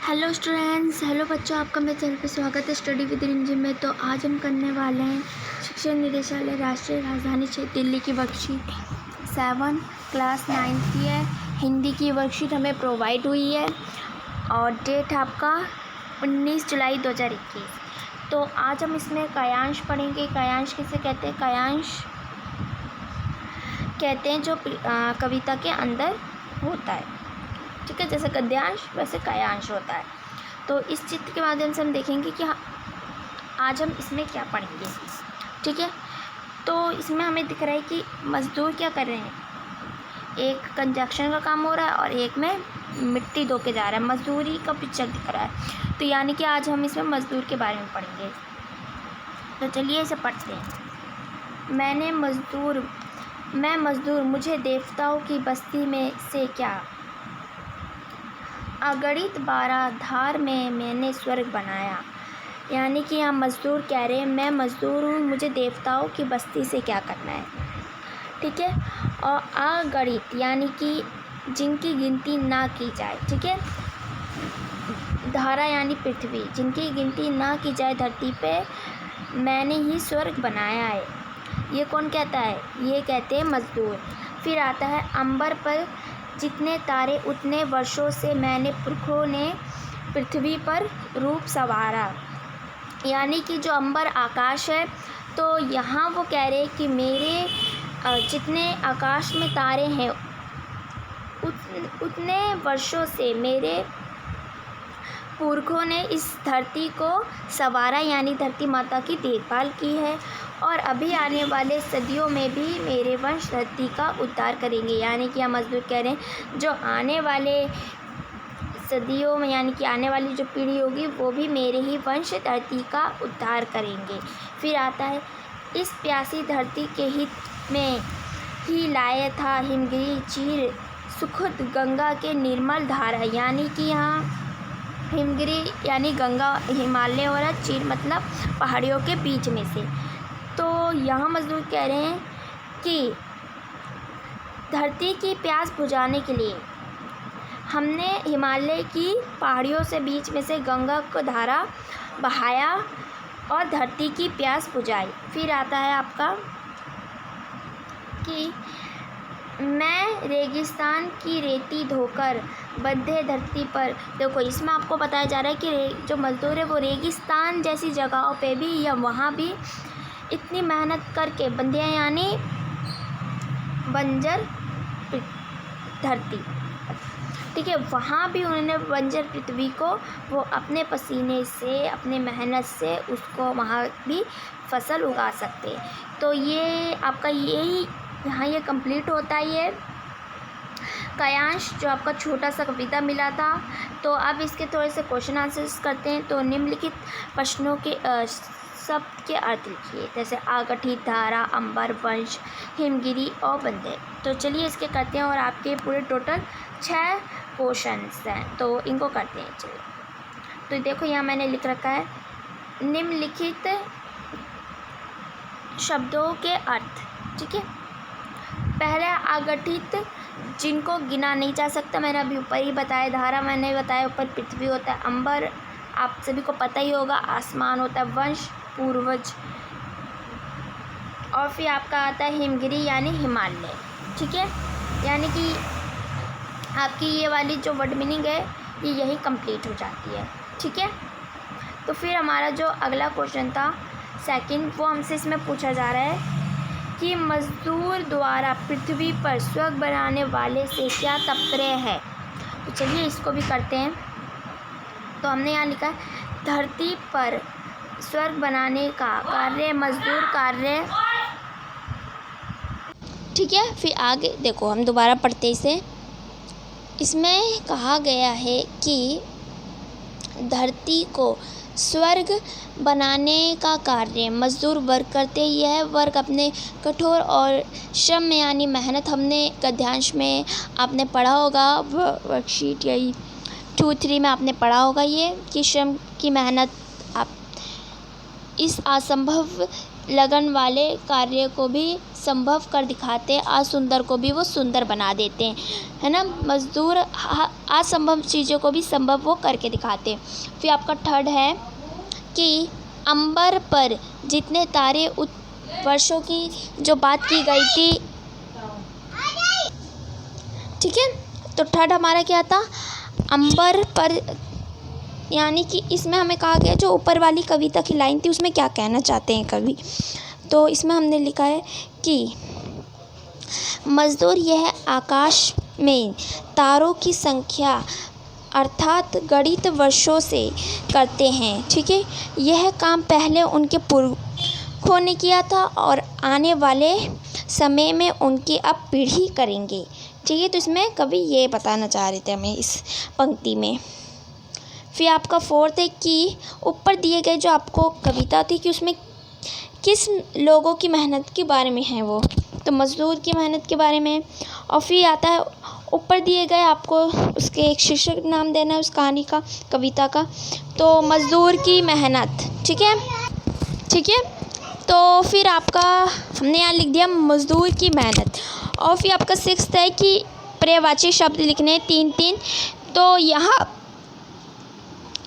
Hello students, hello बच्चों, आपका मेरे चैनल पर स्वागत है स्टडी विद रिमझिम में। तो आज हम करने वाले हैं शिक्षा निदेशालय राष्ट्रीय राजधानी क्षेत्र दिल्ली की वर्कशीट 7 क्लास 9 की है। हिंदी की वर्कशीट हमें प्रोवाइड हुई है और डेट आपका 19 जुलाई 2021। तो आज हम इसमें कायांश पढ़ेंगे। कायांश किसे कहते हैं? कायांश कहते हैं जो कविता के अंदर होता है, ठीक है। जैसे गद्यांश वैसे कायांश होता है। तो इस चित्र के माध्यम से हम देखेंगे कि आज हम इसमें क्या पढ़ेंगे, ठीक है। तो इसमें हमें दिख रहा है कि मज़दूर क्या कर रहे हैं। एक कंस्ट्रक्शन का काम हो रहा है और एक में मिट्टी धो के जा रहा है। मज़दूरी का पिक्चर दिख रहा है। तो यानी कि आज हम इसमें मज़दूर के बारे में पढ़ेंगे। तो चलिए इसे पढ़ते हैं। मैं मज़दूर मुझे देवताओं की बस्ती में से क्या, अगणित 12 धार में मैंने स्वर्ग बनाया। यानी कि यहाँ मज़दूर कह रहे हैं मैं मज़दूर हूँ, मुझे देवताओं की बस्ती से क्या करना है, ठीक है। और अगणित यानी कि जिनकी गिनती ना की जाए, ठीक है। धारा यानी पृथ्वी, जिनकी गिनती ना की जाए धरती पे मैंने ही स्वर्ग बनाया है। ये कौन कहता है? ये कहते हैं मज़दूर। फिर आता है अंबर पर जितने तारे उतने वर्षों से मैंने पुरखों ने पृथ्वी पर रूप संवारा। यानी कि जो अंबर आकाश है, तो यहाँ वो कह रहे हैं कि मेरे जितने आकाश में तारे हैं उतने वर्षों से मेरे पुरखों ने इस धरती को संवारा, यानी धरती माता की देखभाल की है। और अभी आने वाले सदियों में भी मेरे वंश धरती का उद्धार करेंगे। यानी कि हम मज़दूर कह रहे हैं जो आने वाले सदियों में, यानी कि आने वाली जो पीढ़ी होगी वो भी मेरे ही वंश धरती का उद्धार करेंगे। फिर आता है इस प्यासी धरती के हित में ही लाया था हिमगिरी चीर सुखद गंगा के निर्मल धारा। यानी कि यहाँ हिमगिरी यानी गंगा हिमालय और चीर मतलब पहाड़ियों के बीच में से। तो यहाँ मज़दूर कह रहे हैं कि धरती की प्यास बुझाने के लिए हमने हिमालय की पहाड़ियों से बीच में से गंगा को धारा बहाया और धरती की प्यास बुझाई। फिर आता है आपका कि मैं रेगिस्तान की रेती धोकर बंधे धरती पर। देखो इसमें आपको बताया जा रहा है कि जो मज़दूर है वो रेगिस्तान जैसी जगहों पे भी या वहाँ भी इतनी मेहनत करके बंधे हैं, यानी बंजर धरती, ठीक है। वहाँ भी उन्होंने बंजर पृथ्वी को वो अपने पसीने से अपने मेहनत से उसको वहाँ भी फसल उगा सकते। तो ये आपका यही यहाँ ये कंप्लीट होता है ये कायांश जो आपका छोटा सा कविता मिला था। तो अब इसके थोड़े से क्वेश्चन आंसर्स करते हैं। तो निम्नलिखित प्रश्नों के शब्द के अर्थ लिखिए, जैसे अगठित, धारा, अंबर, वंश, हिमगिरी और बंधे। तो चलिए इसके करते हैं और आपके पूरे टोटल 6 क्वेश्चंस हैं, तो इनको करते हैं। चलिए तो देखो यहाँ मैंने लिख रखा है निम्नलिखित शब्दों के अर्थ, ठीक है। पहला अगठित, जिनको गिना नहीं जा सकता, मैंने अभी ऊपर ही बताया। धारा मैंने बताया ऊपर पृथ्वी होता है। अंबर आप सभी को पता ही होगा आसमान होता है। वंश पूर्वज। और फिर आपका आता है हिमगिरी यानी हिमालय, ठीक है। यानी कि आपकी ये वाली जो वर्ड मीनिंग है ये यही कंप्लीट हो जाती है, ठीक है। तो फिर हमारा जो अगला क्वेश्चन था सेकंड, वो हमसे इसमें पूछा जा रहा है कि मज़दूर द्वारा पृथ्वी पर स्वर्ग बनाने वाले से क्या तात्पर्य है। तो चलिए इसको भी करते हैं। तो हमने यहाँ लिखा है धरती पर स्वर्ग बनाने का कार्य मज़दूर कार्य, ठीक है। फिर आगे देखो हम दोबारा पढ़ते इसे। इसमें कहा गया है कि धरती को स्वर्ग बनाने का कार्य मज़दूर वर्ग करते ही है। वर्ग अपने कठोर और श्रम में यानी मेहनत, हमने गद्यांश में आपने पढ़ा होगा, वर्कशीट यही 2-3 में आपने पढ़ा होगा ये कि श्रम की मेहनत आप इस असंभव लगन वाले कार्य को भी संभव कर दिखाते हैं, असुंदर को भी वो सुंदर बना देते हैं, है ना। मज़दूर असंभव चीज़ों को भी संभव वो करके दिखाते हैं। फिर आपका थर्ड है कि अंबर पर जितने तारे वर्षों की जो बात की गई थी, ठीक है। तो थर्ड हमारा क्या था, अंबर पर, यानी कि इसमें हमें कहा गया जो ऊपर वाली कविता की लाइन थी उसमें क्या कहना चाहते हैं कवि। तो इसमें हमने लिखा है कि मज़दूर यह आकाश में तारों की संख्या अर्थात गणित वर्षों से करते हैं, ठीक है। यह काम पहले उनके पुरखों ने किया था और आने वाले समय में उनकी अब पीढ़ी करेंगे, ठीक है। तो इसमें कवि ये बताना चाह रहे थे हमें इस पंक्ति में। फिर आपका फोर्थ है कि ऊपर दिए गए जो आपको कविता थी कि उसमें किस लोगों की मेहनत के बारे में है वो, तो मज़दूर की मेहनत के बारे में। और फिर आता है ऊपर दिए गए आपको उसके एक शीर्षक नाम देना है उस कहानी का, कविता का, तो मज़दूर की मेहनत, ठीक है, ठीक है। तो फिर आपका हमने यहाँ लिख दिया मज़दूर की मेहनत। और फिर आपका सिक्स्थ है कि पर्यायवाची शब्द लिखने 3-3। तो यहाँ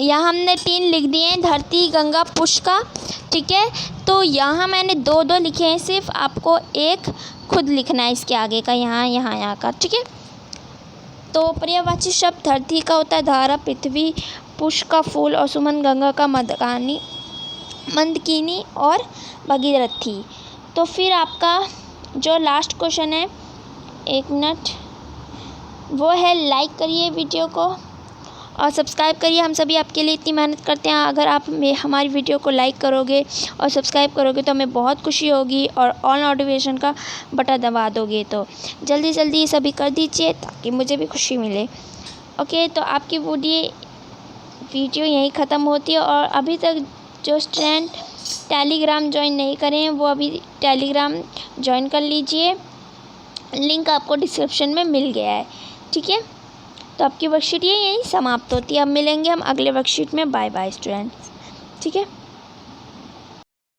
हमने 3 लिख दिए हैं, धरती, गंगा, पुष्कर, ठीक है। तो यहाँ मैंने 2-2 लिखे हैं, सिर्फ आपको एक खुद लिखना है इसके आगे का, यहाँ का, ठीक है। तो पर्यायवाची शब्द धरती का होता है धारा, पृथ्वी, पुष्कर का फूल और सुमन, गंगा का मंदकिनी और भगीरथी। तो फिर आपका जो लास्ट क्वेश्चन है, 1 मिनट, वो है लाइक करिए वीडियो को और सब्सक्राइब करिए। हम सभी आपके लिए इतनी मेहनत करते हैं, अगर आप हमारी वीडियो को लाइक करोगे और सब्सक्राइब करोगे तो हमें बहुत खुशी होगी, और ऑल नोटिफिकेशन का बटन दबा दोगे तो जल्दी जल्दी सभी कर दीजिए ताकि मुझे भी खुशी मिले। ओके, तो आपकी वीडियो यहीं ख़त्म होती है। और अभी तक जो स्टूडेंट टेलीग्राम ज्वाइन नहीं करें हैं वो अभी टेलीग्राम ज्वाइन कर लीजिए, लिंक आपको डिस्क्रिप्शन में मिल गया है, ठीक है। तो आपकी वर्कशीट यहीं समाप्त होती है। अब मिलेंगे हम अगले वर्कशीट में। बाय बाय स्टूडेंट्स, ठीक है।